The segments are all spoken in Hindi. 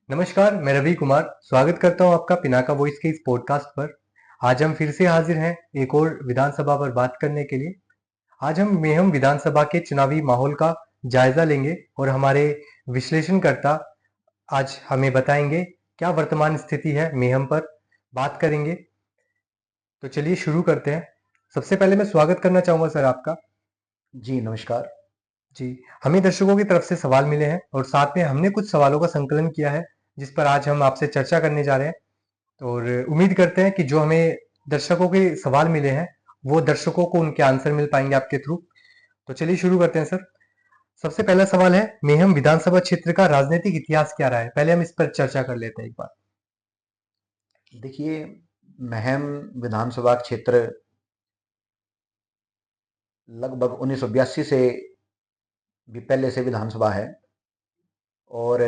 नमस्कार, मैं रवि कुमार स्वागत करता हूं आपका पिनाका वॉइस के इस पॉडकास्ट पर। आज हम फिर से हाजिर हैं एक और विधानसभा पर बात करने के लिए। आज हम मेहम विधानसभा के चुनावी माहौल का जायजा लेंगे और हमारे विश्लेषणकर्ता आज हमें बताएंगे क्या वर्तमान स्थिति है मेहम पर बात करेंगे। तो चलिए शुरू करते हैं। सबसे पहले मैं स्वागत करना चाहूंगा सर आपका। जी, नमस्कार। जी, हमें दर्शकों की तरफ से सवाल मिले हैं और साथ में हमने कुछ सवालों का संकलन किया है जिस पर आज हम आपसे चर्चा करने जा रहे हैं। और उम्मीद करते हैं कि जो हमें दर्शकों के सवाल मिले हैं वो दर्शकों को उनके आंसर मिल पाएंगे आपके थ्रू। तो चलिए शुरू करते हैं सर। सबसे पहला सवाल है, मेहम विधानसभा क्षेत्र का राजनीतिक इतिहास क्या रहा है? पहले हम इस पर चर्चा कर लेते हैं एक बार। देखिए, महम विधानसभा क्षेत्र लगभग 1982 से भी पहले से विधानसभा है और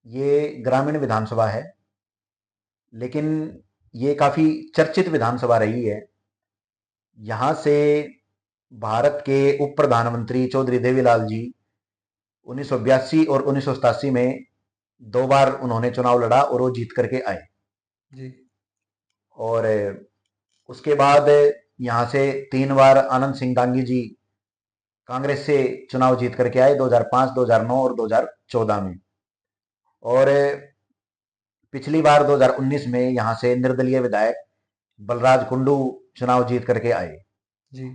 ये ग्रामीण विधानसभा है, लेकिन ये काफ़ी चर्चित विधानसभा रही है। यहाँ से भारत के उप प्रधानमंत्री चौधरी देवीलाल जी 1982 और 1987 में 2 बार उन्होंने चुनाव लड़ा और वो जीत करके आए। जी। और उसके बाद यहाँ से 3 बार आनंद सिंह डांगी जी कांग्रेस से चुनाव जीत करके आए 2005, 2009 और 2014 में। और पिछली बार 2019 में यहाँ से निर्दलीय विधायक बलराज कुंडू चुनाव जीत करके आए। जी।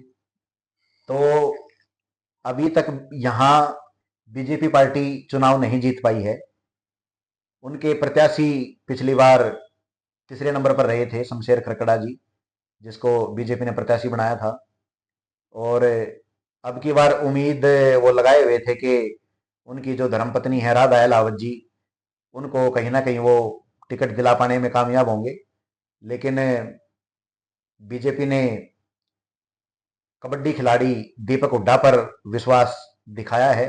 तो अभी तक यहाँ बीजेपी पार्टी चुनाव नहीं जीत पाई है। उनके प्रत्याशी पिछली बार तीसरे नंबर पर रहे थे शमशेर खरकड़ा जी, जिसको बीजेपी ने प्रत्याशी बनाया था। और अब की बार उम्मीद वो लगाए हुए थे कि उनकी जो धर्मपत्नी है राधा अलावत जी, उनको कहीं ना कहीं वो टिकट दिला पाने में कामयाब होंगे। लेकिन बीजेपी ने कबड्डी खिलाड़ी दीपक हुड्डा पर विश्वास दिखाया है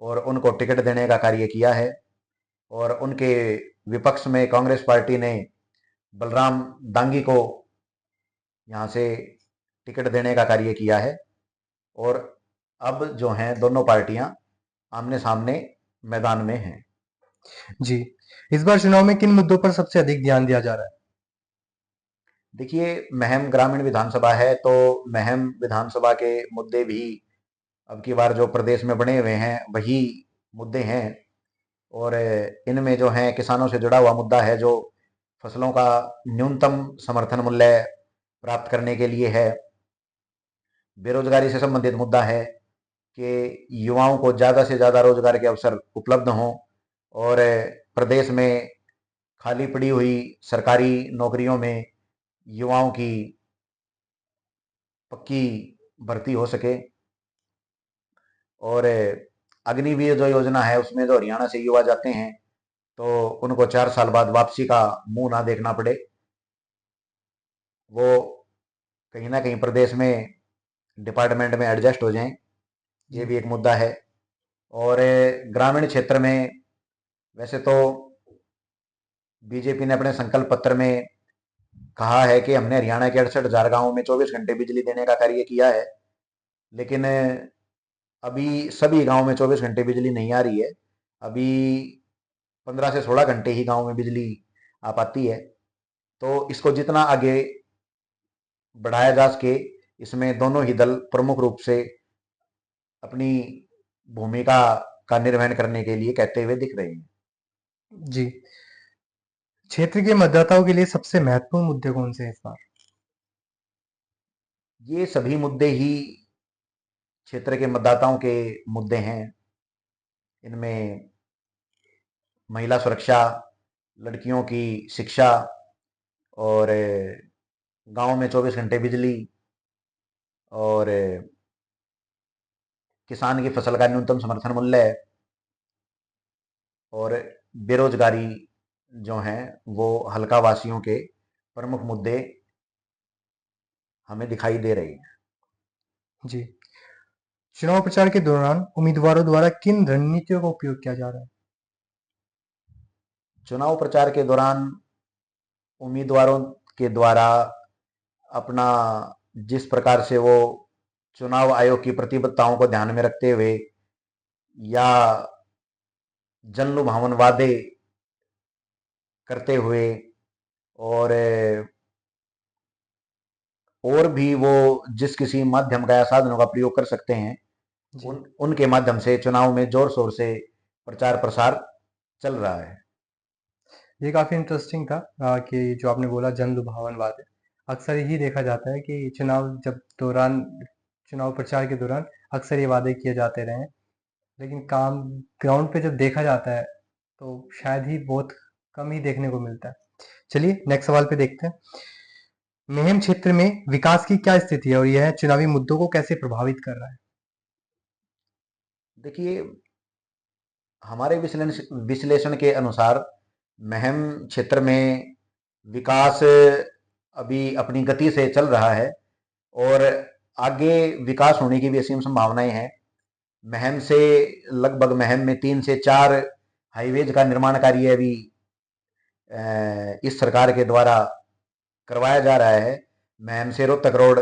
और उनको टिकट देने का कार्य किया है। और उनके विपक्ष में कांग्रेस पार्टी ने बलराम दांगी को यहाँ से टिकट देने का कार्य किया है। और अब जो हैं दोनों पार्टियां आमने सामने मैदान में हैं। जी, इस बार चुनाव में किन मुद्दों पर सबसे अधिक ध्यान दिया जा रहा है? देखिए, महम ग्रामीण विधानसभा है तो महम विधानसभा के मुद्दे भी अब की बार जो प्रदेश में बने हुए हैं वही मुद्दे हैं। और इनमें जो है किसानों से जुड़ा हुआ मुद्दा है, जो फसलों का न्यूनतम समर्थन मूल्य प्राप्त करने के लिए है। बेरोजगारी से संबंधित मुद्दा है कि युवाओं को ज़्यादा से ज़्यादा रोजगार के अवसर उपलब्ध हों और प्रदेश में खाली पड़ी हुई सरकारी नौकरियों में युवाओं की पक्की भर्ती हो सके। और अग्निवीर जो योजना है उसमें जो हरियाणा से युवा जाते हैं तो उनको 4 साल बाद वापसी का मुंह ना देखना पड़े। वो कहीं ना कहीं प्रदेश में डिपार्टमेंट में एडजस्ट हो जाएं, ये जी। भी एक मुद्दा है। और ग्रामीण क्षेत्र में वैसे तो बीजेपी ने अपने संकल्प पत्र में कहा है कि हमने हरियाणा के 68,000 गाँव में 24 घंटे बिजली देने का कार्य किया है। लेकिन अभी सभी गांव में 24 घंटे बिजली नहीं आ रही है। अभी 15 से 16 घंटे ही गांव में बिजली आ पाती है। तो इसको जितना आगे बढ़ाया जा सके, इसमें दोनों ही दल प्रमुख रूप से अपनी भूमिका का निर्वहन करने के लिए कहते हुए दिख रहे हैं। जी, क्षेत्र के मतदाताओं के लिए सबसे महत्वपूर्ण मुद्दे कौन से हैं इस बार? ये सभी मुद्दे ही क्षेत्र के मतदाताओं के मुद्दे हैं। इनमें महिला सुरक्षा, लड़कियों की शिक्षा और गांव में 24 घंटे बिजली और किसान की फसल का न्यूनतम समर्थन मूल्य और बेरोजगारी जो हैं वो हल्का वासियों के प्रमुख मुद्दे हमें दिखाई दे रहे हैं। जी, चुनाव प्रचार के दौरान उम्मीदवारों द्वारा किन रणनीतियों का उपयोग किया जा रहा है? चुनाव प्रचार के दौरान उम्मीदवारों के द्वारा अपना जिस प्रकार से वो चुनाव आयोग की प्रतिबद्धताओं को ध्यान में रखते हुए या जन लुभावन वादे करते हुए और और भी वो जिस किसी माध्यम का या साधनों का प्रयोग कर सकते हैं, जी। उनके माध्यम से चुनाव में जोर शोर से प्रचार प्रसार चल रहा है। ये काफ़ी इंटरेस्टिंग था कि जो आपने बोला जन लुभावन बात है। अक्सर यही देखा जाता है कि चुनाव प्रचार के दौरान अक्सर ये वादे किए जाते रहे हैं, लेकिन काम ग्राउंड पे जब देखा जाता है तो शायद ही बहुत कम ही देखने को मिलता है। चलिए नेक्स्ट सवाल पे देखते हैं। मेहम क्षेत्र में विकास की क्या स्थिति है और यह चुनावी मुद्दों को कैसे प्रभावित कर रहा है? देखिए, हमारे विश्लेषण के अनुसार महम क्षेत्र में विकास अभी अपनी गति से चल रहा है और आगे विकास होने की भी असीम संभावनाएं हैं। महम से लगभग महम में 3 से 4 हाईवेज का निर्माण कार्य अभी इस सरकार के द्वारा करवाया जा रहा है। महम से रोहतक रोड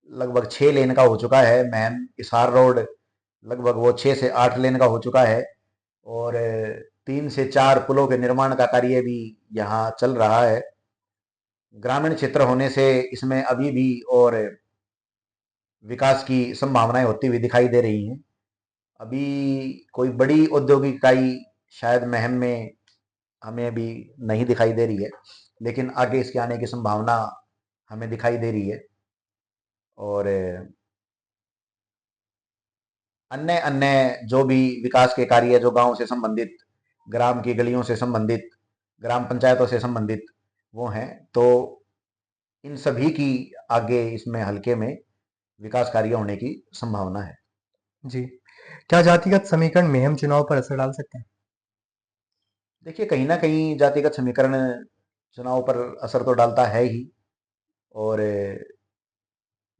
लगभग 6 लेन का हो चुका है। महम हिसार रोड लगभग वो 6 से 8 लेन का हो चुका है और 3 से 4 पुलों के निर्माण का कार्य भी यहाँ चल रहा है। ग्रामीण क्षेत्र होने से इसमें अभी भी और विकास की संभावनाएं होती हुई दिखाई दे रही हैं। अभी कोई बड़ी औद्योगिक इकाई शायद महम में हमें अभी नहीं दिखाई दे रही है, लेकिन आगे इसके आने की संभावना हमें दिखाई दे रही है। और अन्य अन्य जो भी विकास के कार्य जो गांव से संबंधित, ग्राम की गलियों से संबंधित, ग्राम पंचायतों से संबंधित वो हैं, तो इन सभी की आगे इसमें हल्के में विकास कार्य होने की संभावना है। जी। क्या जातिगत समीकरण मेहम चुनाव पर असर डाल सकते हैं? देखिए, कहीं ना कहीं जातिगत समीकरण चुनाव पर असर तो डालता है ही। और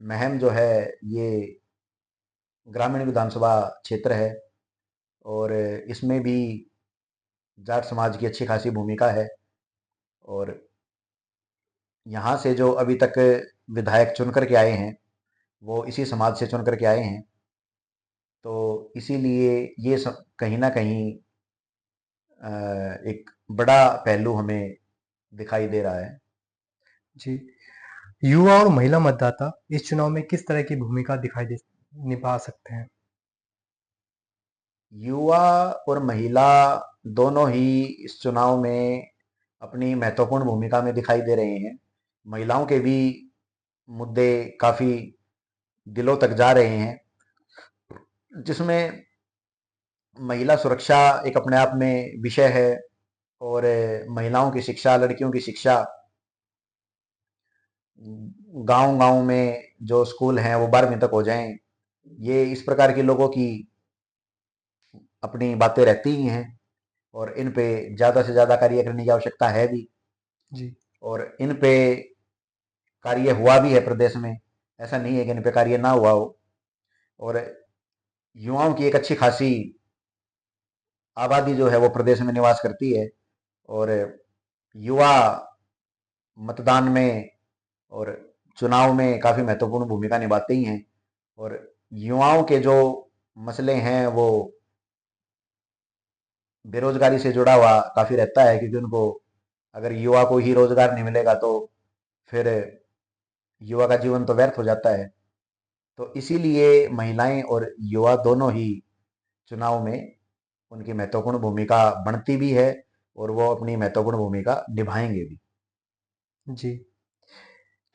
महम जो है ये ग्रामीण विधानसभा क्षेत्र है और इसमें भी जाट समाज की अच्छी खासी भूमिका है। और यहाँ से जो अभी तक विधायक चुन करके आए हैं वो इसी समाज से चुन करके आए हैं, तो इसीलिए ये कहीं ना कहीं एक बड़ा पहलू हमें दिखाई दे रहा है। जी। युवा और महिला मतदाता इस चुनाव में किस तरह की भूमिका निभा सकते हैं? युवा और महिला दोनों ही इस चुनाव में अपनी महत्वपूर्ण भूमिका में दिखाई दे रहे हैं। महिलाओं के भी मुद्दे काफी दिलों तक जा रहे हैं, जिसमें महिला सुरक्षा एक अपने आप में विषय है और महिलाओं की शिक्षा, लड़कियों की शिक्षा, गांव गांव में जो स्कूल हैं वो 12वीं तक हो जाएं, ये इस प्रकार के लोगों की अपनी बातें रहती ही हैं और इन पे ज़्यादा से ज़्यादा कार्य करने की आवश्यकता है भी। जी। और इन पे कार्य हुआ भी है प्रदेश में, ऐसा नहीं है कि इन पे कार्य ना हुआ हो। और युवाओं की एक अच्छी खासी आबादी जो है वो प्रदेश में निवास करती है और युवा मतदान में और चुनाव में काफ़ी महत्वपूर्ण भूमिका निभाते ही हैं। और युवाओं के जो मसले हैं वो बेरोजगारी से जुड़ा हुआ काफ़ी रहता है, क्योंकि उनको अगर युवा को ही रोजगार नहीं मिलेगा तो फिर युवा का जीवन तो व्यर्थ हो जाता है। तो इसीलिए महिलाएं और युवा दोनों ही चुनाव में उनकी महत्वपूर्ण भूमिका बनती भी है और वो अपनी महत्वपूर्ण भूमिका निभाएंगे भी। जी।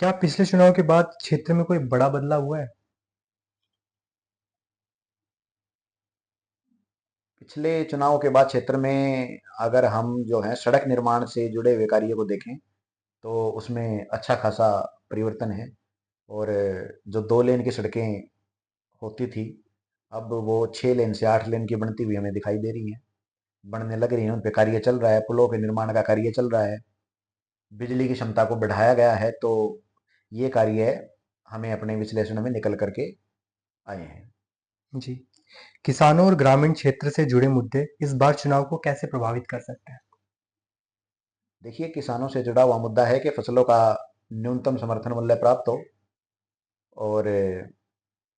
क्या पिछले चुनाव के बाद क्षेत्र में कोई बड़ा बदलाव हुआ है? पिछले चुनाव के बाद क्षेत्र में अगर हम जो है सड़क निर्माण से जुड़े हुए कार्य को देखें तो उसमें अच्छा खासा परिवर्तन है। और जो 2 लेन की सड़कें होती थी अब वो 6 लेन से 8 लेन की बनती हुई हमें दिखाई दे रही हैं, बनने लग रही हैं। उन पे कार्य चल रहा है, पुलों के निर्माण का कार्य चल रहा है, बिजली की क्षमता को बढ़ाया गया है। तो ये कार्य हमें अपने विश्लेषण में निकल करके आए हैं। जी। किसानों और ग्रामीण क्षेत्र से जुड़े मुद्दे इस बार चुनाव को कैसे प्रभावित कर सकते हैं? देखिए, किसानों से जुड़ा हुआ मुद्दा है कि फसलों का न्यूनतम समर्थन मूल्य प्राप्त हो। और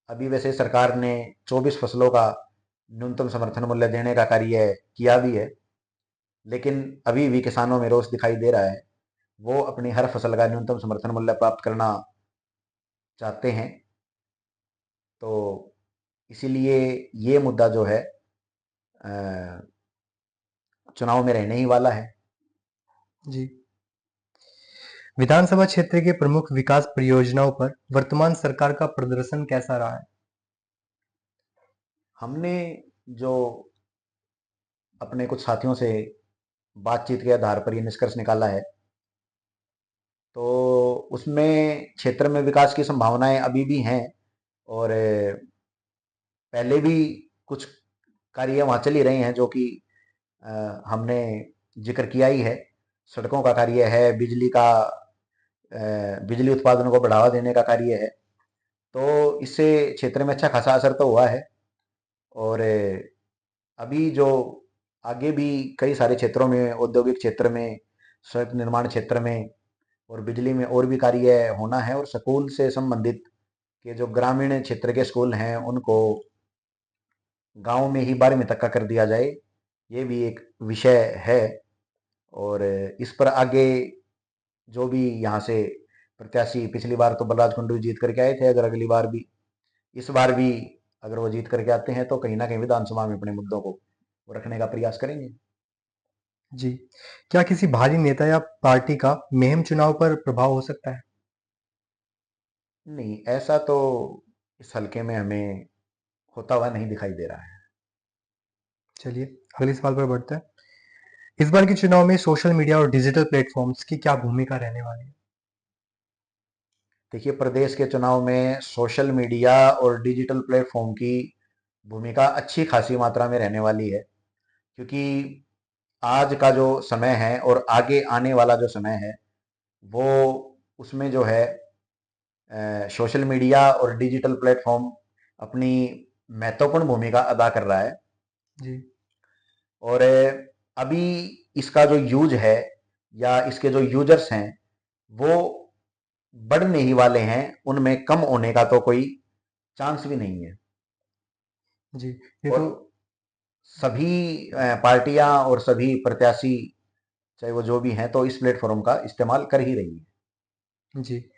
अभी वैसे सरकार ने 24 फसलों का न्यूनतम समर्थन मूल्य देने का कार्य किया भी है। लेकिन अभी भी किसानों में रोष दिखाई दे रहा है। वो अपनी हर फसल का न्यूनतम समर्थन मूल्य प्राप्त करना चाहते हैं। तो इसीलिए ये मुद्दा जो है चुनाव में रहने ही वाला है। जी। विधानसभा क्षेत्र के प्रमुख विकास परियोजनाओं पर वर्तमान सरकार का प्रदर्शन कैसा रहा है? हमने जो अपने कुछ साथियों से बातचीत के आधार पर ये निष्कर्ष निकाला है, तो उसमें क्षेत्र में विकास की संभावनाएं अभी भी हैं। और पहले भी कुछ कार्य वहाँ चल ही रहे हैं जो कि हमने जिक्र किया ही है। सड़कों का कार्य है, बिजली उत्पादन को बढ़ावा देने का कार्य है। तो इससे क्षेत्र में अच्छा खासा असर तो हुआ है। और अभी जो आगे भी कई सारे क्षेत्रों में, औद्योगिक क्षेत्र में, सड़क निर्माण क्षेत्र में और बिजली में और भी कार्य होना है। और स्कूल से संबंधित के जो ग्रामीण क्षेत्र के स्कूल हैं उनको गांव में ही 12वीं तक का कर दिया जाए, ये भी एक विषय है। और इस पर आगे जो भी यहाँ से प्रत्याशी, पिछली बार तो बलराज कुंडू जीत करके आए थे, अगर अगली बार भी, इस बार भी अगर वो जीत करके आते हैं तो कहीं ना कहीं विधानसभा में अपने मुद्दों को रखने का प्रयास करेंगे। जी। क्या किसी भारी नेता या पार्टी का मुहिम चुनाव पर प्रभाव हो सकता है? नहीं, ऐसा तो इस हल्के में हमें होता हुआ नहीं दिखाई दे रहा है। चलिए अगले सवाल पर बढ़ते हैं। इस बार के चुनाव में सोशल मीडिया और डिजिटल प्लेटफॉर्म्स की क्या भूमिका रहने वाली है? देखिए, प्रदेश के चुनाव में सोशल मीडिया और डिजिटल प्लेटफॉर्म की भूमिका अच्छी खासी मात्रा में रहने वाली है। क्योंकि आज का जो समय है और आगे आने वाला जो समय है, वो उसमें जो है सोशल मीडिया और डिजिटल प्लेटफॉर्म अपनी महत्वपूर्ण भूमिका अदा कर रहा है। जी। और अभी इसका जो यूज है या इसके जो यूजर्स हैं वो बढ़ने ही वाले हैं, उनमें कम होने का तो कोई चांस भी नहीं है। जी। ये और तो सभी पार्टियां और सभी प्रत्याशी, चाहे वो जो भी हैं, तो इस प्लेटफॉर्म का इस्तेमाल कर ही रही है। जी।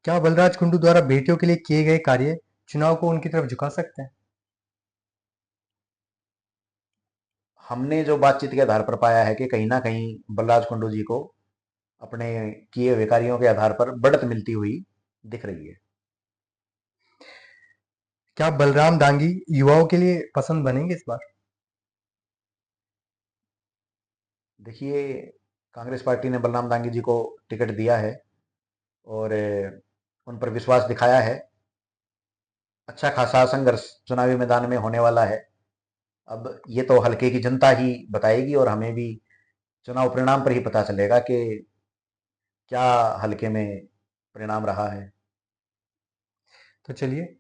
क्या बलराज कुंडू द्वारा बेटियों के लिए किए गए कार्य चुनाव को उनकी तरफ झुका सकते हैं? हमने जो बातचीत के आधार पर पाया है कि कहीं ना कहीं बलराज कुंडू जी को अपने किए हुए कार्यों के आधार पर बढ़त मिलती हुई दिख रही है। क्या बलराम दांगी युवाओं के लिए पसंद बनेंगे इस बार? देखिए, कांग्रेस पार्टी ने बलराम दांगी जी को टिकट दिया है और उन पर विश्वास दिखाया है। अच्छा खासा संघर्ष चुनावी मैदान में होने वाला है। अब ये तो हल्के की जनता ही बताएगी और हमें भी चुनाव परिणाम पर ही पता चलेगा कि क्या हल्के में परिणाम रहा है। तो चलिए,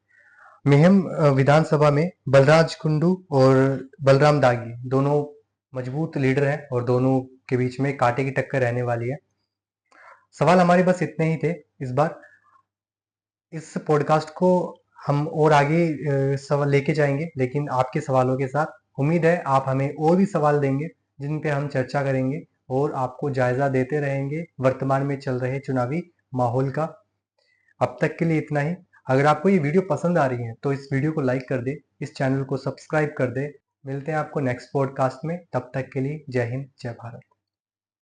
मेहम विधानसभा में बलराज कुंडू और बलराम दागी दोनों मजबूत लीडर हैं और दोनों के बीच में कांटे की टक्कर रहने वाली है। सवाल हमारे बस इतने ही थे इस बार। इस पॉडकास्ट को हम और आगे सवाल लेके जाएंगे, लेकिन आपके सवालों के साथ। उम्मीद है आप हमें और भी सवाल देंगे जिन पे हम चर्चा करेंगे और आपको जायजा देते रहेंगे वर्तमान में चल रहे चुनावी माहौल का। अब तक के लिए इतना ही। अगर आपको ये वीडियो पसंद आ रही है तो इस वीडियो को लाइक कर दे, इस चैनल को सब्सक्राइब कर दे। मिलते हैं आपको नेक्स्ट पॉडकास्ट में, तब तक के लिए जय हिंद, जय भारत।